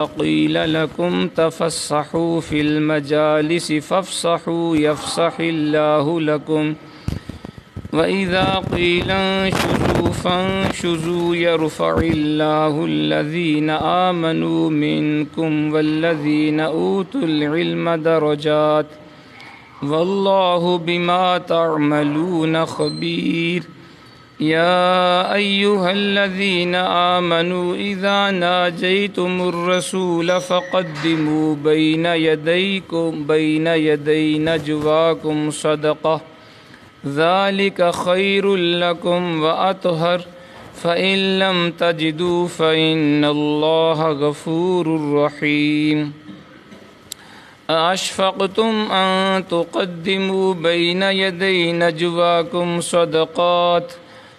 قيل لكم تفسحوا في المجالس فافسحوا يفسح الله لكم وإذا قيل انشزوا فانشزوا يرفع الله الذين آمنوا منكم والذين أوتوا العلم درجات والله بما تعملون خبير يا أيها الذين آمنوا إذا ناجيتم الرسول فقدموا بين يدي نجواكم صدقة ذلك خير لكم وأطهر فإن لم تجدوا فإن الله غفور رحيم أشفقتم أن تقدموا بين يدي نجواكم صدقات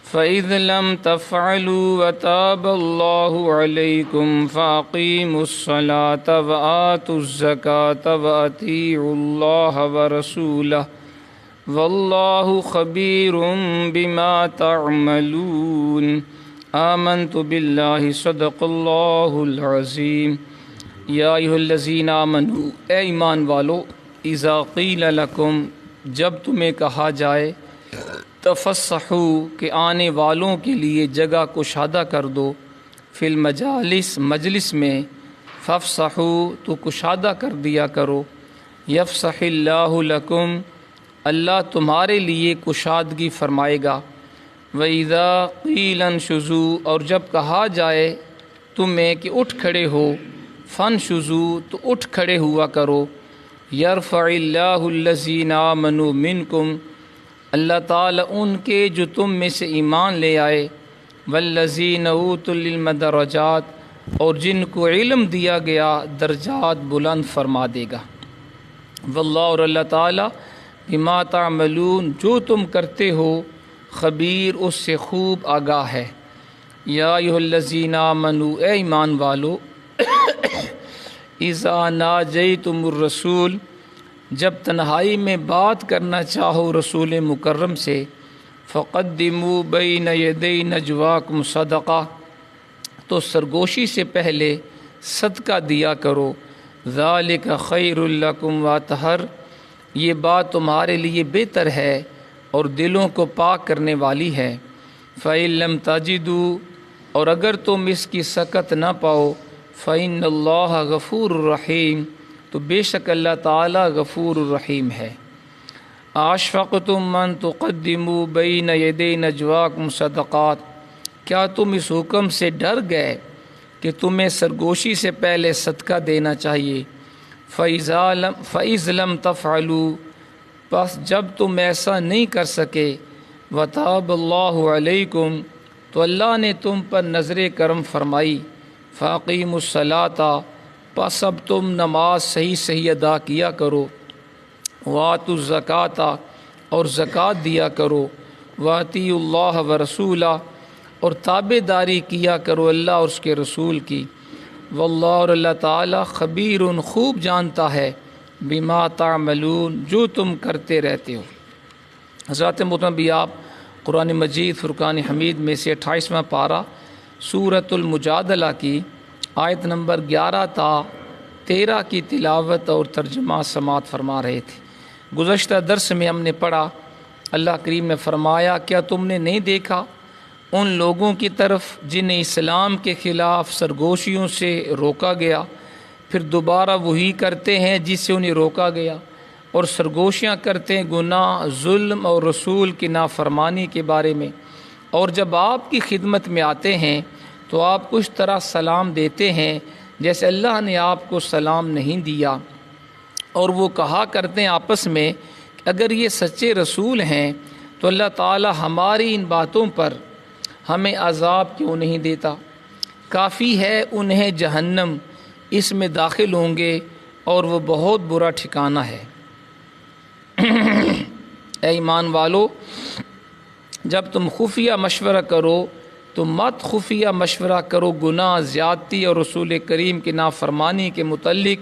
فإذ لم تفعلوا وتاب الله عليكم فأقيموا الصلاة وآتوا الزكاة وأطيعوا الله ورسوله والله خبير بما تعملون آمنت بالله صدق الله العظيم یا ایھا الذین آمنوا اے ایمان والو اذا قیل لکم جب تمہیں کہا جائے تفسحوا کہ آنے والوں کے لیے جگہ کشادہ کر دو فی المجالس مجلس میں فافسحوا تو کشادہ کر دیا کرو یفسح اللہ لکم اللہ تمہارے لیے کشادگی فرمائے گا وَإِذَا قِيلَ انشُزُوا اور جب کہا جائے تمہیں کہ اٹھ کھڑے ہو فانشزوا تو اٹھ کھڑے ہوا کرو یرفع اللہ الذین آمنوا منکم اللہ تعالیٰ ان کے جو تم میں سے ایمان لے آئے والذین اوتوا العلم درجات اور جن کو علم دیا گیا درجات بلند فرما دے گا واللہ اور اللہ تعالیٰ بما تعملون جو تم کرتے ہو خبیر اس سے خوب آگاہ ہے یا ایھا الذین آمنوا اے ایمان والو اذا ناجیتم الرسول جب تنہائی میں بات کرنا چاہو رسول مکرم سے فقدموا بین یدی نجواکم صدقہ تو سرگوشی سے پہلے صدقہ دیا کرو ذالک خیر لکم واطہر یہ بات تمہارے لیے بہتر ہے اور دلوں کو پاک کرنے والی ہے فَإِن لَمْ تَجِدُوا اور اگر تم اس کی سکت نہ پاؤ فَإِنَّ اللَّهَ غفور الرحیم تو بے شک اللہ تعالیٰ غفور الرحیم ہے اشفقتم ان تقدموا بین یدی نجواکم صدقات کیا تم اس حکم سے ڈر گئے کہ تمہیں سرگوشی سے پہلے صدقہ دینا چاہیے فَإِذْ لَمْ تَفْعَلُوا پس جب تم ایسا نہیں کر سکے وَتَابَ اللَّهُ عَلَيْكُمْ تو اللہ نے تم پر نظر کرم فرمائی فَأَقِيمُوا الصَّلَاةَ پس اب تم نماز صحیح ادا کیا کرو وَآتُوا الزَّكَاةَ اور زکوٰۃ دیا کرو وَأَطِیعُوا اللَّهَ وَرَسُولَهُ اور تابع داری کیا کرو اللہ اور اس کے رسول کی واللہ اور اللہ تعالیٰ خبیر خوب جانتا ہے بما تعملون جو تم کرتے رہتے ہو۔ حضرات محترم بھی آپ قرآن مجید فرقان حمید میں سے 28واں پارہ سورۃ المجادلہ کی آیت نمبر 11 تا 13 کی تلاوت اور ترجمہ سماعت فرما رہے تھے۔ گزشتہ درس میں ہم نے پڑھا اللہ کریم نے فرمایا کیا تم نے نہیں دیکھا ان لوگوں کی طرف جنہیں اسلام کے خلاف سرگوشیوں سے روکا گیا پھر دوبارہ وہی کرتے ہیں جس سے انہیں روکا گیا اور سرگوشیاں کرتے ہیں گناہ ظلم اور رسول کی نافرمانی کے بارے میں اور جب آپ کی خدمت میں آتے ہیں تو آپ کو اس طرح سلام دیتے ہیں جیسے اللہ نے آپ کو سلام نہیں دیا اور وہ کہا کرتے ہیں آپس میں کہ اگر یہ سچے رسول ہیں تو اللہ تعالی ہماری ان باتوں پر ہمیں عذاب کیوں نہیں دیتا کافی ہے انہیں جہنم اس میں داخل ہوں گے اور وہ بہت برا ٹھکانہ ہے اے ایمان والو جب تم خفیہ مشورہ کرو تو مت خفیہ مشورہ کرو گناہ زیادتی اور رسول کریم کی نافرمانی کے متعلق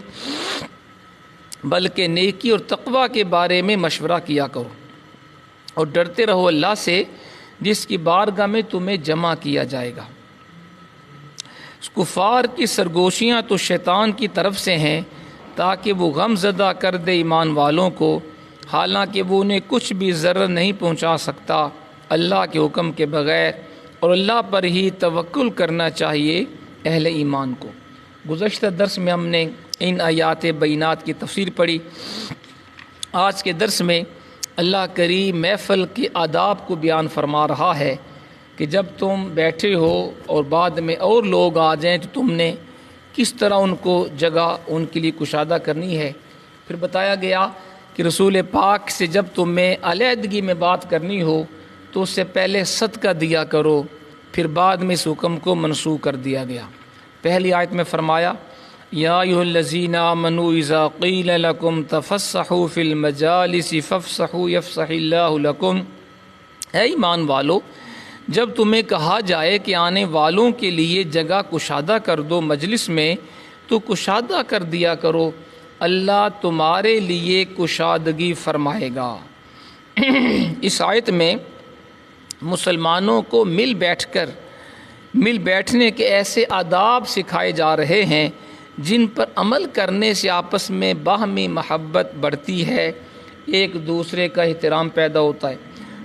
بلکہ نیکی اور تقوی کے بارے میں مشورہ کیا کرو اور ڈرتے رہو اللہ سے جس کی بارگاہ میں تمہیں جمع کیا جائے گا۔ کفار کی سرگوشیاں تو شیطان کی طرف سے ہیں تاکہ وہ غم زدہ کر دے ایمان والوں کو، حالانکہ وہ انہیں کچھ بھی ضرر نہیں پہنچا سکتا اللہ کے حکم کے بغیر، اور اللہ پر ہی توکل کرنا چاہیے اہل ایمان کو۔ گزشتہ درس میں ہم نے ان آیات بینات کی تفسیر پڑھی۔ آج کے درس میں اللہ کریم محفل کے آداب کو بیان فرما رہا ہے کہ جب تم بیٹھے ہو اور بعد میں اور لوگ آ جائیں تو تم نے کس طرح ان کو جگہ ان کے لیے کشادہ کرنی ہے۔ پھر بتایا گیا کہ رسول پاک سے جب تمہیں علیحدگی میں بات کرنی ہو تو اس سے پہلے صدقہ دیا کرو، پھر بعد میں اس حکم کو منسوخ کر دیا گیا۔ پہلی آیت میں فرمایا یا ایھا الذین آمنوا اذا قیل لکم تفسحوا فی المجالس فافسحوا یفسح اللہ لکم، اے ایمان والو جب تمہیں کہا جائے کہ آنے والوں کے لیے جگہ کشادہ کر دو مجلس میں تو کشادہ کر دیا کرو، اللہ تمہارے لیے کشادگی فرمائے گا۔ اس آیت میں مسلمانوں کو مل بیٹھنے کے ایسے آداب سکھائے جا رہے ہیں جن پر عمل کرنے سے آپس میں باہمی محبت بڑھتی ہے، ایک دوسرے کا احترام پیدا ہوتا ہے۔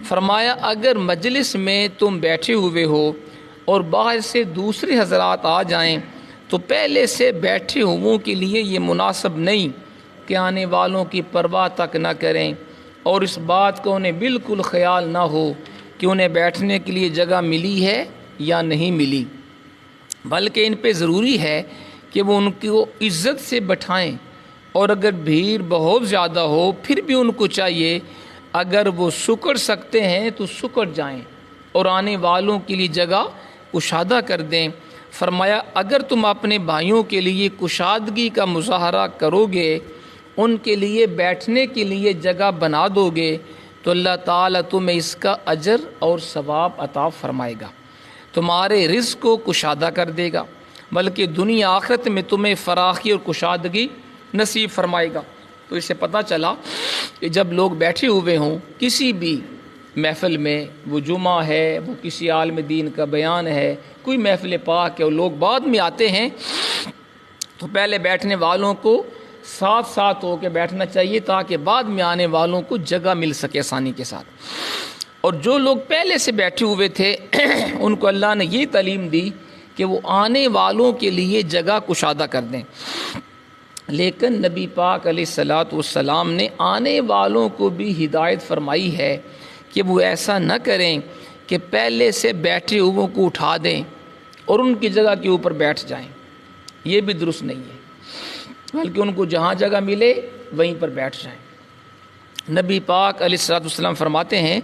فرمایا اگر مجلس میں تم بیٹھے ہوئے ہو اور باہر سے دوسرے حضرات آ جائیں تو پہلے سے بیٹھے ہوئوں کے لیے یہ مناسب نہیں کہ آنے والوں کی پرواہ تک نہ کریں، اور اس بات کو انہیں بالکل خیال نہ ہو کہ انہیں بیٹھنے کے لیے جگہ ملی ہے یا نہیں ملی، بلکہ ان پہ ضروری ہے کہ وہ ان کو عزت سے بٹھائیں، اور اگر بھیڑ بہت زیادہ ہو پھر بھی ان کو چاہیے اگر وہ سکڑ سکتے ہیں تو سکڑ جائیں اور آنے والوں کے لیے جگہ کشادہ کر دیں۔ فرمایا اگر تم اپنے بھائیوں کے لیے کشادگی کا مظاہرہ کرو گے، ان کے لیے بیٹھنے کے لیے جگہ بنا دو گے تو اللہ تعالیٰ تمہیں اس کا اجر اور ثواب عطا فرمائے گا، تمہارے رزق کو کشادہ کر دے گا، بلکہ دنیا آخرت میں تمہیں فراخی اور کشادگی نصیب فرمائے گا۔ تو اس سے پتہ چلا کہ جب لوگ بیٹھے ہوئے ہوں کسی بھی محفل میں، وہ جمعہ ہے، وہ کسی عالم دین کا بیان ہے، کوئی محفل پاک ہے اور لوگ بعد میں آتے ہیں تو پہلے بیٹھنے والوں کو ساتھ ساتھ ہو کے بیٹھنا چاہیے تاکہ بعد میں آنے والوں کو جگہ مل سکے آسانی کے ساتھ۔ اور جو لوگ پہلے سے بیٹھے ہوئے تھے ان کو اللہ نے یہ تعلیم دی کہ وہ آنے والوں کے لیے جگہ کشادہ کر دیں، لیکن نبی پاک علیہ الصلاۃ والسلام نے آنے والوں کو بھی ہدایت فرمائی ہے کہ وہ ایسا نہ کریں کہ پہلے سے بیٹھے ہوئوں کو اٹھا دیں اور ان کی جگہ کے اوپر بیٹھ جائیں، یہ بھی درست نہیں ہے، بلکہ ان کو جہاں جگہ ملے وہیں پر بیٹھ جائیں۔ نبی پاک علیہ الصلاۃ والسلام فرماتے ہیں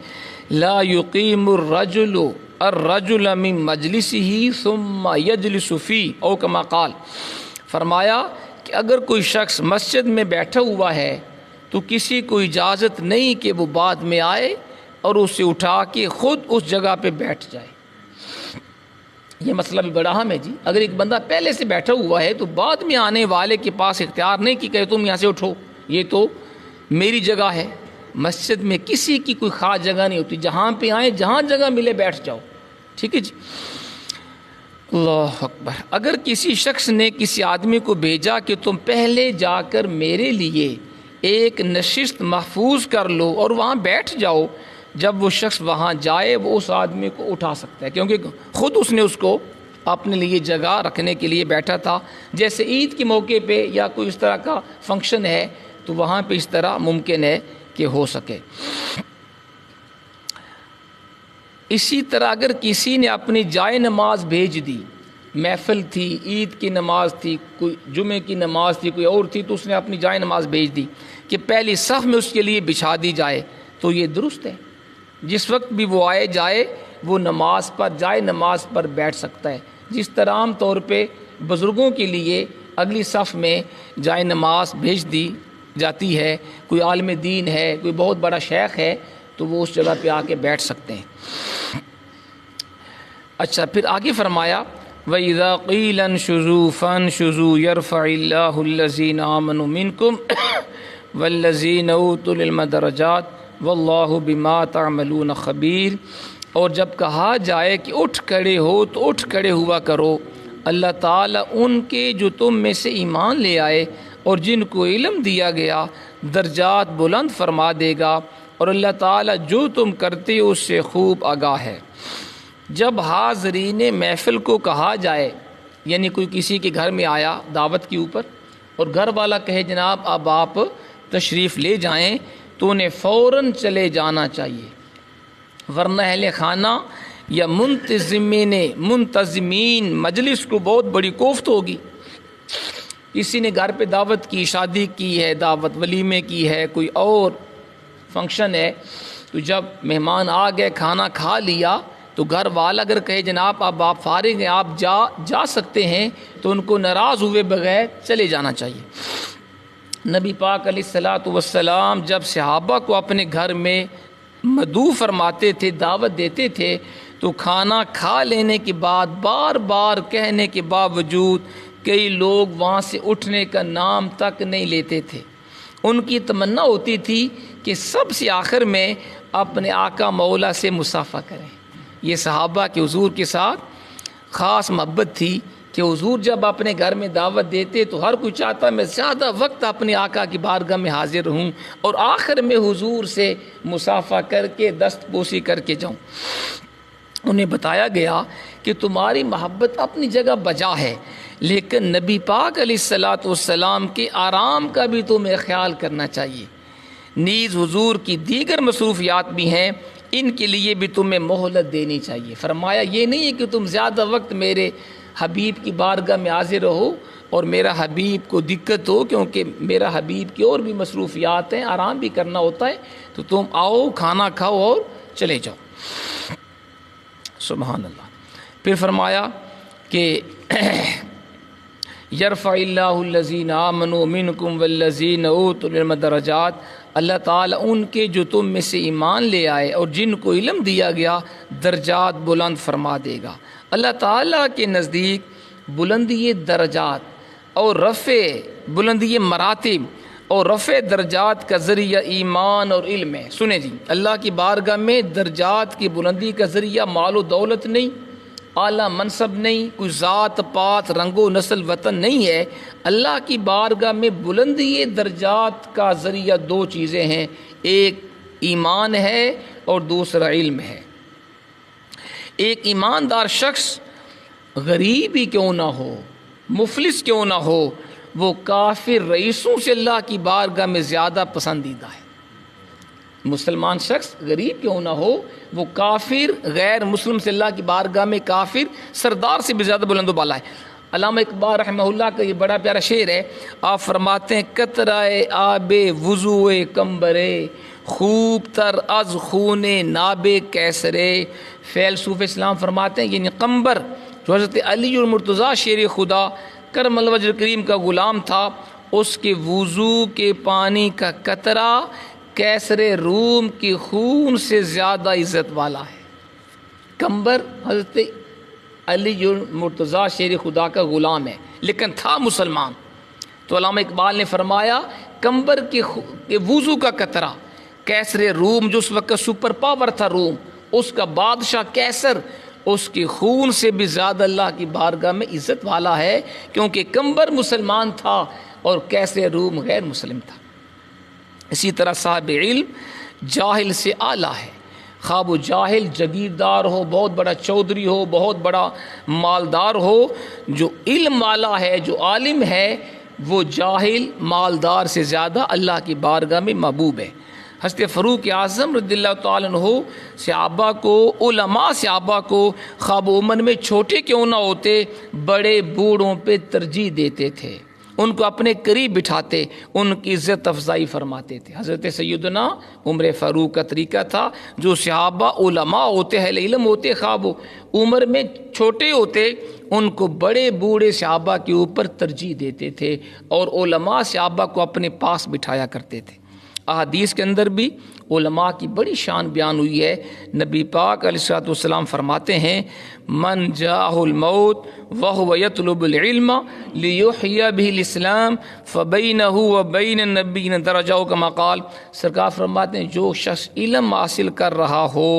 لا یقیم الرجل من مجلسہ ثم یجلس فیہ او کما قال، فرمایا کہ اگر کوئی شخص مسجد میں بیٹھا ہوا ہے تو کسی کو اجازت نہیں کہ وہ بعد میں آئے اور اسے اٹھا کے خود اس جگہ پہ بیٹھ جائے۔ یہ مسئلہ بھی بڑا اہم ہے جی۔ اگر ایک بندہ پہلے سے بیٹھا ہوا ہے تو بعد میں آنے والے کے پاس اختیار نہیں کہ تم یہاں سے اٹھو، یہ تو میری جگہ ہے۔ مسجد میں کسی کی کوئی خاص جگہ نہیں ہوتی، جہاں پہ آئیں جہاں جگہ ملے بیٹھ جاؤ، ٹھیک ہے جی۔ اللہ اکبر۔ اگر کسی شخص نے کسی آدمی کو بھیجا کہ تم پہلے جا کر میرے لیے ایک نشست محفوظ کر لو اور وہاں بیٹھ جاؤ، جب وہ شخص وہاں جائے وہ اس آدمی کو اٹھا سکتا ہے، کیونکہ خود اس نے اس کو اپنے لیے جگہ رکھنے کے لیے بیٹھا تھا۔ جیسے عید کے موقع پہ یا کوئی اس طرح کا فنکشن ہے تو وہاں پہ اس طرح ممکن ہے کہ ہو سکے۔ اسی طرح اگر کسی نے اپنی جائے نماز بھیج دی، محفل تھی، عید کی نماز تھی، کوئی جمعے کی نماز تھی، کوئی اور تھی، تو اس نے اپنی جائے نماز بھیج دی کہ پہلی صف میں اس کے لیے بچھا دی جائے، تو یہ درست ہے۔ جس وقت بھی وہ آئے جائے وہ نماز پر جائے نماز پر بیٹھ سکتا ہے، جس طرح عام طور پہ بزرگوں کے لیے اگلی صف میں جائے نماز بھیج دی جاتی ہے، کوئی عالم دین ہے، کوئی بہت بڑا شیخ ہے تو وہ اس جگہ پہ آ کے بیٹھ سکتے ہیں۔ اچھا، پھر آگے فرمایا وَإِذَا قِيلَ انشُزُوا فَانشُزُوا يَرْفَعِ اللَّهُ الَّذِينَ آمَنُوا مِنكُمْ وَالَّذِينَ أُوتُوا الْعِلْمَ دَرَجَاتٍ وَاللَّهُ بِمَا تَعْمَلُونَ خَبِيرٌ۔ اور جب کہا جائے کہ اٹھ کھڑے ہو تو اٹھ کھڑے ہوا کرو، اللہ تعالیٰ ان کے جو تم میں سے ایمان لے آئے اور جن کو علم دیا گیا درجات بلند فرما دے گا، اور اللہ تعالیٰ جو تم کرتے ہو اس سے خوب آگاہ ہے۔ جب حاضرین محفل کو کہا جائے، یعنی کوئی کسی کے گھر میں آیا دعوت کے اوپر اور گھر والا کہے جناب اب آپ تشریف لے جائیں، تو انہیں فوراً چلے جانا چاہیے، ورنہ اہل خانہ یا منتظمین مجلس کو بہت بڑی کوفت ہوگی۔ کسی نے گھر پہ دعوت کی، شادی کی ہے، دعوت ولیمے کی ہے، کوئی اور فنکشن ہے، تو جب مہمان آ گئے کھانا کھا لیا تو گھر والا اگر کہے جناب اب آپ فارغ ہیں آپ جا سکتے ہیں، تو ان کو ناراض ہوئے بغیر چلے جانا چاہیے۔ نبی پاک علیہ الصلاۃ والسلام جب صحابہ کو اپنے گھر میں مدعو فرماتے تھے، دعوت دیتے تھے، تو کھانا کھا لینے کے بعد بار بار کہنے کے باوجود کئی لوگ وہاں سے اٹھنے کا نام تک نہیں لیتے تھے۔ ان کی تمنا ہوتی تھی کہ سب سے آخر میں اپنے آقا مولا سے مصافحہ کریں۔ یہ صحابہ کے حضور کے ساتھ خاص محبت تھی کہ حضور جب اپنے گھر میں دعوت دیتے تو ہر کوئی چاہتا میں زیادہ وقت اپنے آقا کی بارگاہ میں حاضر رہوں اور آخر میں حضور سے مصافحہ کر کے دست بوسی کر کے جاؤں۔ انہیں بتایا گیا کہ تمہاری محبت اپنی جگہ بجا ہے، لیکن نبی پاک علیہ الصلاۃ والسلام کے آرام کا بھی تمہیں خیال کرنا چاہیے، نیز حضور کی دیگر مصروفیات بھی ہیں، ان کے لیے بھی تمہیں مہلت دینی چاہیے۔ فرمایا یہ نہیں ہے کہ تم زیادہ وقت میرے حبیب کی بارگاہ میں حاضر رہو اور میرا حبیب کو دقت ہو، کیونکہ میرا حبیب کی اور بھی مصروفیات ہیں، آرام بھی کرنا ہوتا ہے، تو تم آؤ کھانا کھاؤ اور چلے جاؤ۔ سبحان اللہ۔ پھر فرمایا کہ یرفع اللہ الذین آمنوا منکم والذین اوتوا العلم درجات، اللہ تعالیٰ ان کے جو تم میں سے ایمان لے آئے اور جن کو علم دیا گیا درجات بلند فرما دے گا۔ اللہ تعالیٰ کے نزدیک بلندی درجات اور رفع بلندی مراتب اور رفع درجات کا ذریعہ ایمان اور علم ہے۔ سنیں جی، اللہ کی بارگاہ میں درجات کی بلندی کا ذریعہ مال و دولت نہیں، اعلیٰ منصب نہیں، کوئی ذات پات رنگ و نسل وطن نہیں ہے۔ اللہ کی بارگاہ میں بلندی درجات کا ذریعہ دو چیزیں ہیں، ایک ایمان ہے اور دوسرا علم ہے۔ ایک ایماندار شخص غریب ہی کیوں نہ ہو، مفلس کیوں نہ ہو، وہ کافر رئیسوں سے اللہ کی بارگاہ میں زیادہ پسندیدہ ہے۔ مسلمان شخص غریب کیوں نہ ہو، وہ کافر غیر مسلم سے اللہ کی بارگاہ میں کافر سردار سے بھی زیادہ بلند و بالا ہے۔ علامہ اقبال رحمہ اللہ کا یہ بڑا پیارا شعر ہے، آپ فرماتے ہیں قطرۂ آب وضوء کمبرے خوب تر از خون ناب کیسرے۔ فیلسوف اسلام فرماتے ہیں یعنی قمبر جو حضرت علی المرتضیٰ شیر خدا کرم الوجہ کریم کا غلام تھا، اس کے وضو کے پانی کا قطرہ کیسر روم کی خون سے زیادہ عزت والا ہے۔ قمبر حضرت علی المرتضیٰ شیر خدا کا غلام ہے لیکن تھا مسلمان، تو علامہ اقبال نے فرمایا قمبر کے وضو کا قطرہ کیسر روم جو اس وقت سپر پاور تھا روم، اس کا بادشاہ کیسر، اس کی خون سے بھی زیادہ اللہ کی بارگاہ میں عزت والا ہے، کیونکہ قمبر مسلمان تھا اور کیسر روم غیر مسلم تھا۔ اسی طرح صاحب علم جاہل سے اعلیٰ ہے، خواہ وہ جاہل جگیردار ہو، بہت بڑا چودھری ہو، بہت بڑا مالدار ہو، جو علم والا ہے، جو عالم ہے، وہ جاہل مالدار سے زیادہ اللہ کی بارگاہ میں محبوب ہے۔ حضرت فاروق اعظم رضی اللہ تعالیٰ عنہ صحابہ کو، علماء صحابہ کو خواہ وہ عمر میں چھوٹے کیوں نہ ہوتے، بڑے بوڑھوں پہ ترجیح دیتے تھے، ان کو اپنے قریب بٹھاتے، ان کی عزت افزائی فرماتے تھے۔ حضرت سیدنا عمر فاروق کا طریقہ تھا، جو صحابہ علماء ہوتے اہل علم ہوتے، خواہ وہ عمر میں چھوٹے ہوتے، ان کو بڑے بوڑھے صحابہ کے اوپر ترجیح دیتے تھے اور علماء صحابہ کو اپنے پاس بٹھایا کرتے تھے۔ احادیث کے اندر بھی علماء کی بڑی شان بیان ہوئی ہے۔ نبی پاک علیہ الصلوۃ والسلام فرماتے ہیں من جاءہ الموت وهو يطلب العلم ليحيي به الاسلام فبينه وبين النبيين درجہ كما قال۔ سرکار فرماتے ہیں جو شخص علم حاصل کر رہا ہو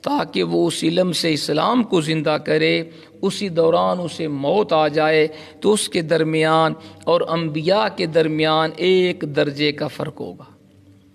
تاکہ وہ اس علم سے اسلام کو زندہ کرے، اسی دوران اسے موت آ جائے تو اس کے درمیان اور انبیاء کے درمیان 1 درجے کا فرق ہوگا۔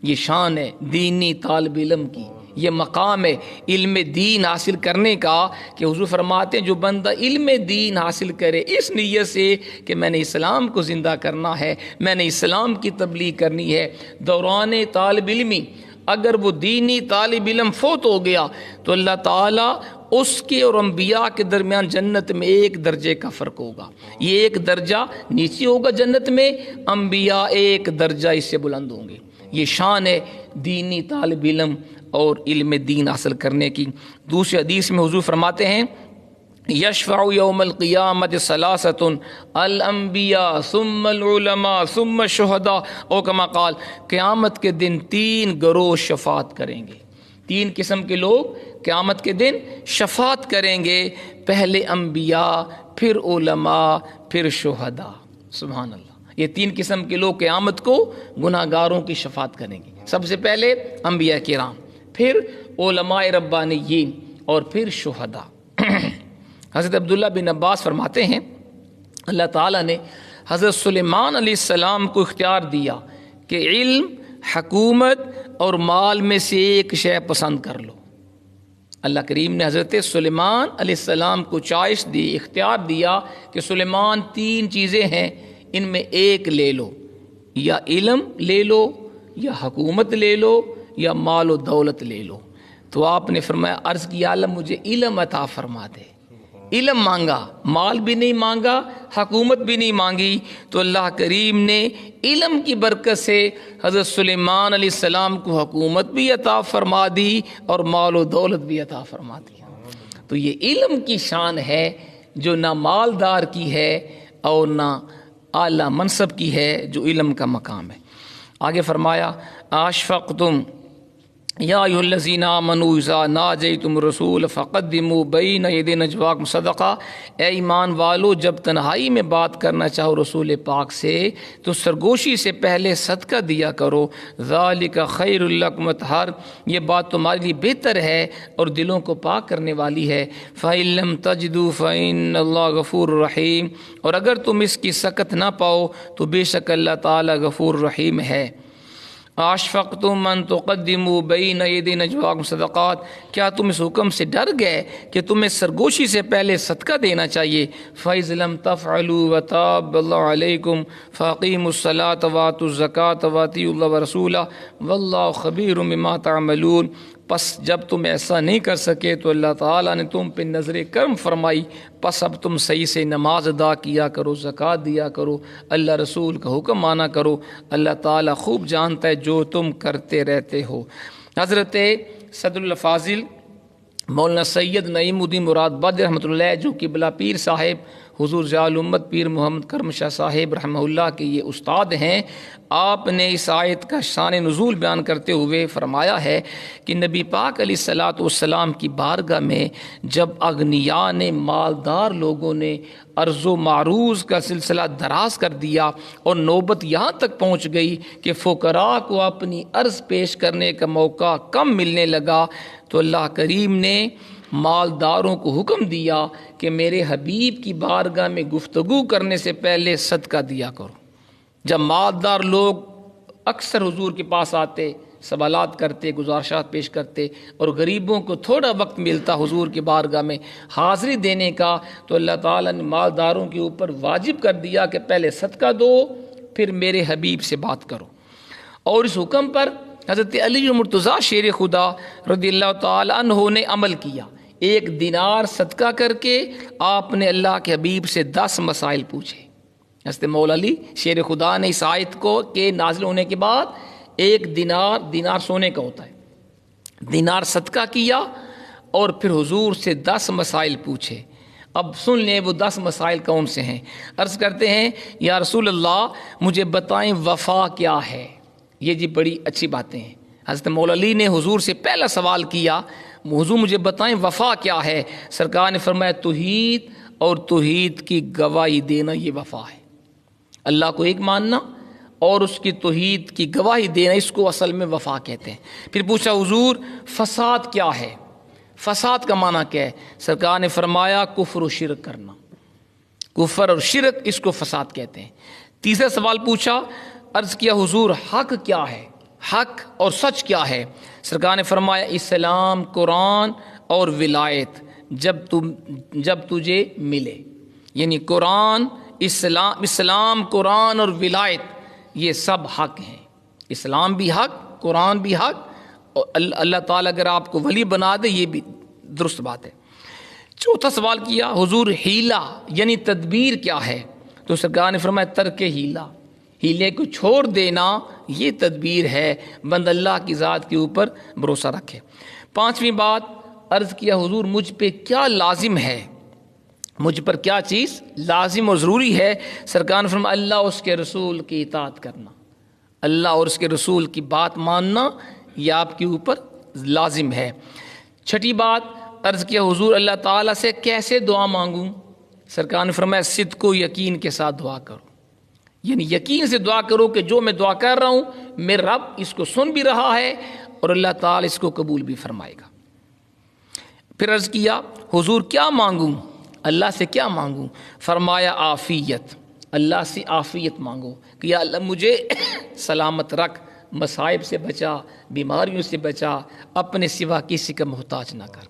یہ شان ہے دینی طالب علم کی، یہ مقام ہے علم دین حاصل کرنے کا کہ حضور فرماتے ہیں جو بندہ علم دین حاصل کرے اس نیت سے کہ میں نے اسلام کو زندہ کرنا ہے، میں نے اسلام کی تبلیغ کرنی ہے، دوران طالب علمی اگر وہ دینی طالب علم فوت ہو گیا تو اللہ تعالیٰ اس کے اور انبیاء کے درمیان جنت میں 1 درجے کا فرق ہوگا، یہ 1 درجہ نیچے ہوگا جنت میں، انبیاء 1 درجہ اس سے بلند ہوں گے۔ یہ شان ہے دینی طالب علم اور علم دین حاصل کرنے کی۔ دوسری حدیث میں حضور فرماتے ہیں یشفع یوم القیامت ثلاثۃ الانبیاء ثم العلماء ثم الشہداء او کما قال، قیامت کے دن 3 گروہ شفاعت کریں گے، 3 قسم کے لوگ قیامت کے دن شفاعت کریں گے، پہلے انبیاء، پھر علماء، پھر شہداء۔ سبحان اللہ، یہ 3 قسم کے لوگ قیامت کو گناہ گاروں کی شفاعت کریں گے۔ سب سے پہلے انبیاء کرام، پھر علماء ربانیین اور پھر شہداء۔ حضرت عبداللہ بن عباس فرماتے ہیں اللہ تعالیٰ نے حضرت سلیمان علیہ السلام کو اختیار دیا کہ علم، حکومت اور مال میں سے ایک شے پسند کر لو۔ اللہ کریم نے حضرت سلیمان علیہ السلام کو چوائس دی، اختیار دیا کہ سلیمان 3 چیزیں ہیں، ان میں ایک لے لو، یا علم لے لو، یا حکومت لے لو، یا مال و دولت لے لو۔ تو آپ نے فرمایا عرض کی عالم مجھے علم عطا فرما دے۔ علم مانگا، مال بھی نہیں مانگا، حکومت بھی نہیں مانگی، تو اللہ کریم نے علم کی برکت سے حضرت سلیمان علیہ السلام کو حکومت بھی عطا فرما دی اور مال و دولت بھی عطا فرما دیا۔ تو یہ علم کی شان ہے جو نہ مالدار کی ہے اور نہ اعلیٰ منصب کی ہے، جو علم کا مقام ہے۔ آگے فرمایا اشفقتم یا ایھا الذین آمنوا اذا ناجیتم الرسول فقدموا بین یدی نجواکم صدقہ، اے ایمان والو جب تنہائی میں بات کرنا چاہو رسول پاک سے تو سرگوشی سے پہلے صدقہ دیا کرو، ذالک خیر لکم اطہر، یہ بات تمہارے لیے بہتر ہے اور دلوں کو پاک کرنے والی ہے، فإن لم تجدوا فإن اللہ غفور رحیم، اور اگر تم اس کی سکت نہ پاؤ تو بے شک اللہ تعالی غفور رحیم ہے۔ اشفقتم ان تقدموا بین یدی نجواکم صدقات، کیا تم اس حکم سے ڈر گئے کہ تمہیں سرگوشی سے پہلے صدقہ دینا چاہیے، فإذ لم تفعلوا وتاب اللہ علیکم فاقیموا الصلاۃ وآتوا الزکاۃ وأطیعوا اللہ ورسولہ واللہ خبیر بما تعملون، پس جب تم ایسا نہیں کر سکے تو اللہ تعالیٰ نے تم پہ نظر کرم فرمائی، پس اب تم صحیح سے نماز ادا کیا کرو، زکوٰۃ دیا کرو، اللہ رسول کا حکم مانا کرو، اللہ تعالیٰ خوب جانتا ہے جو تم کرتے رہتے ہو۔ حضرت صدر الفاضل مولانا سید نعیم الدین مراد بدر رحمۃ اللہ، جو قبلہ پیر صاحب حضور ضیاء الامت پیر محمد کرم شاہ صاحب رحمہ اللہ کے یہ استاد ہیں، آپ نے اس آیت کا شان نزول بیان کرتے ہوئے فرمایا ہے کہ نبی پاک علیہ الصلاۃ والسلام کی بارگاہ میں جب اغنیاء نے، مالدار لوگوں نے عرض و معروض کا سلسلہ دراز کر دیا اور نوبت یہاں تک پہنچ گئی کہ فقراء کو اپنی عرض پیش کرنے کا موقع کم ملنے لگا، تو اللہ کریم نے مالداروں کو حکم دیا کہ میرے حبیب کی بارگاہ میں گفتگو کرنے سے پہلے صدقہ دیا کرو۔ جب مالدار لوگ اکثر حضور کے پاس آتے، سوالات کرتے، گزارشات پیش کرتے، اور غریبوں کو تھوڑا وقت ملتا حضور کی بارگاہ میں حاضری دینے کا، تو اللہ تعالیٰ نے مالداروں کے اوپر واجب کر دیا کہ پہلے صدقہ دو، پھر میرے حبیب سے بات کرو۔ اور اس حکم پر حضرت علی مرتضیٰ شیر خدا رضی اللہ تعالیٰ عنہ نے عمل کیا۔ 1 دینار صدقہ کر کے آپ نے اللہ کے حبیب سے 10 مسائل پوچھے۔ حضرت مولا علی شیر خدا نے اس آیت کو کے نازل ہونے کے بعد 1 دینار سونے کا ہوتا ہے، دینار صدقہ کیا اور پھر حضور سے 10 مسائل پوچھے۔ اب سن لیں وہ 10 مسائل کون سے ہیں۔ عرض کرتے ہیں یا رسول اللہ مجھے بتائیں وفا کیا ہے۔ یہ جی بڑی اچھی باتیں ہیں۔ حضرت مولا علی نے حضور سے پہلا سوال کیا، حضور مجھے بتائیں وفا کیا ہے۔ سرکار نے فرمایا توحید اور توحید کی گواہی دینا، یہ وفا ہے۔ اللہ کو ایک ماننا اور اس کی توحید کی گواہی دینا، اس کو اصل میں وفا کہتے ہیں۔ پھر پوچھا حضور فساد کیا ہے؟ فساد کا معنی کیا ہے؟ سرکار نے فرمایا کفر و شرک کرنا، کفر اور شرک اس کو فساد کہتے ہیں۔ تیسرا سوال پوچھا، عرض کیا حضور حق کیا ہے، حق اور سچ کیا ہے؟ سرکار نے فرمایا اسلام، قرآن اور ولایت جب تجھے ملے، یعنی قرآن، اسلام قرآن اور ولایت یہ سب حق ہیں۔ اسلام بھی حق، قرآن بھی حق، اور اللہ تعالیٰ اگر آپ کو ولی بنا دے یہ بھی درست بات ہے۔ چوتھا سوال کیا حضور ہیلا یعنی تدبیر کیا ہے؟ تو سرکار نے فرمایا ترک ہیلا، ہیلے کو چھوڑ دینا یہ تدبیر ہے، بند اللہ کی ذات کے اوپر بھروسہ رکھے۔ پانچویں بات عرض کیا حضور مجھ پہ کیا لازم ہے، مجھ پر کیا چیز لازم اور ضروری ہے؟ سرکار نے فرمایا اللہ اور اس کے رسول کی اطاعت کرنا، اللہ اور اس کے رسول کی بات ماننا یہ آپ کے اوپر لازم ہے۔ چھٹی بات عرض کیا حضور اللہ تعالیٰ سے کیسے دعا مانگوں؟ سرکار نے فرمایا صدق و یقین کے ساتھ دعا کرو، یعنی یقین سے دعا کرو کہ جو میں دعا کر رہا ہوں میرا رب اس کو سن بھی رہا ہے اور اللہ تعالیٰ اس کو قبول بھی فرمائے گا۔ پھر عرض کیا حضور کیا مانگوں، اللہ سے کیا مانگوں؟ فرمایا عافیت، اللہ سے عافیت مانگو کہ یا اللہ مجھے سلامت رکھ، مصائب سے بچا، بیماریوں سے بچا، اپنے سوا کسی کا محتاج نہ کر۔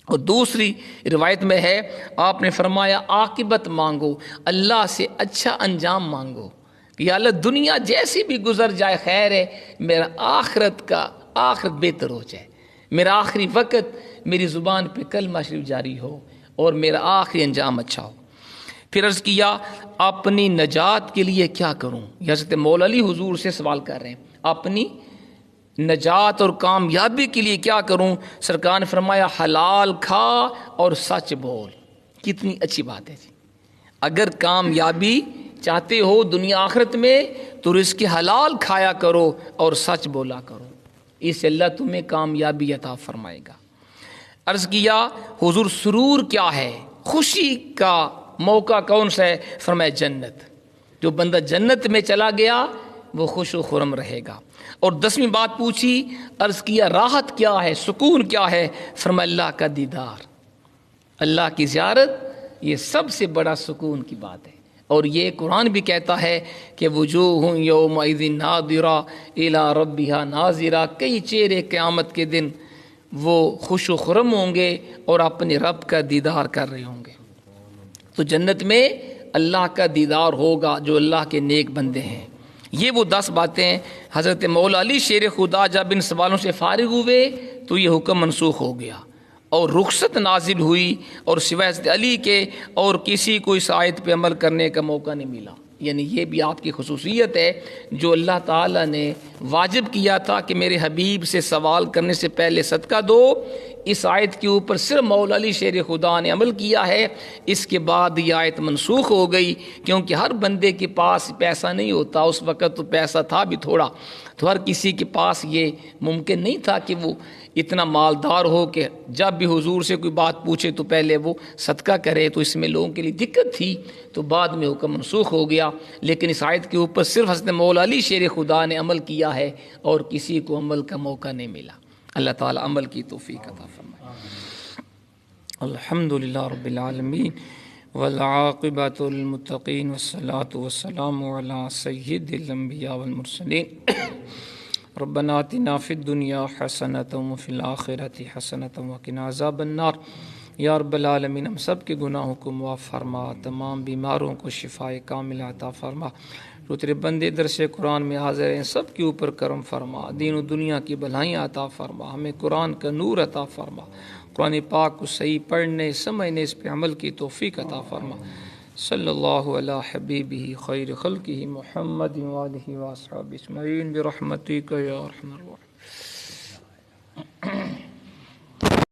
اور دوسری روایت میں ہے آپ نے فرمایا عاقبت مانگو، اللہ سے اچھا انجام مانگو کہ یا اللہ دنیا جیسی بھی گزر جائے خیر ہے، میرا آخرت بہتر ہو جائے، میرا آخری وقت میری زبان پہ کلمہ شریف جاری ہو اور میرا آخری انجام اچھا ہو۔ پھر عرض کیا اپنی نجات کے لیے کیا کروں؟ حضرت مولا علی حضور سے سوال کر رہے ہیں اپنی نجات اور کامیابی کے لیے کیا کروں؟ سرکار نے فرمایا حلال کھا اور سچ بول۔ کتنی اچھی بات ہے جی، اگر کامیابی چاہتے ہو دنیا آخرت میں تو رزق حلال کھایا کرو اور سچ بولا کرو، اس سے اللہ تمہیں کامیابی عطا فرمائے گا۔ عرض کیا حضور سرور کیا ہے، خوشی کا موقع کون سا ہے؟ فرمایا جنت، جو بندہ جنت میں چلا گیا وہ خوش و خرم رہے گا۔ اور 10ویں بات پوچھی، عرض کیا راحت کیا ہے، سکون کیا ہے؟ فرمایا اللہ کا دیدار، اللہ کی زیارت یہ سب سے بڑا سکون کی بات ہے۔ اور یہ قرآن بھی کہتا ہے کہ وجوہ یومئذ ناظرہ الی ربہا ناظرہ، کئی چہرے قیامت کے دن وہ خوش و خرم ہوں گے اور اپنے رب کا دیدار کر رہے ہوں گے۔ تو جنت میں اللہ کا دیدار ہوگا جو اللہ کے نیک بندے ہیں۔ یہ وہ 10 باتیں حضرت مولا علی شیر خدا جب ان سوالوں سے فارغ ہوئے تو یہ حکم منسوخ ہو گیا اور رخصت نازل ہوئی، اور سوائے حضرت علی کے اور کسی کو اس آیت پہ عمل کرنے کا موقع نہیں ملا۔ یعنی یہ بھی آپ کی خصوصیت ہے جو اللہ تعالیٰ نے واجب کیا تھا کہ میرے حبیب سے سوال کرنے سے پہلے صدقہ دو، اس آیت کے اوپر صرف مولا علی شیر خدا نے عمل کیا ہے۔ اس کے بعد یہ آیت منسوخ ہو گئی کیونکہ ہر بندے کے پاس پیسہ نہیں ہوتا، اس وقت تو پیسہ تھا بھی تھوڑا، تو ہر کسی کے پاس یہ ممکن نہیں تھا کہ وہ اتنا مالدار ہو کہ جب بھی حضور سے کوئی بات پوچھے تو پہلے وہ صدقہ کرے، تو اس میں لوگوں کے لیے دقت تھی، تو بعد میں حکم منسوخ ہو گیا۔ لیکن اس آیت کے اوپر صرف حضرت مولا علی شیر خدا نے عمل کیا ہے اور کسی کو عمل کا موقع نہیں ملا۔ اللہ تعالیٰ عمل کی توفیق عطا فرمائے۔ الحمدللہ رب العالمین والعاقبۃ للمتقین والصلاۃ والسلام علی سید الانبیاء والمرسلین۔ ربنا آتنا فی الدنیا حسنۃ وفی الآخرۃ حسنۃ وقنا عذاب النار۔ یا رب العالمین ہم سب کے گناہوں کو معاف فرما، تمام بیماروں کو شفاء کامل عطا فرما۔ جو تیرے بندے درس قرآن میں حاضر ہیں سب کے اوپر کرم فرما، دین و دنیا کی بھلائیاں عطا فرما، ہمیں قرآن کا نور عطا فرما، قرآن پاک کو صحیح پڑھنے سمجھنے اس پہ عمل کی توفیق عطا فرما۔ صلی اللہ علی حبیبہ خیر خلقہ محمد وآلہ وصحبہ اجمعین برحمتک یا ارحم الراحمین۔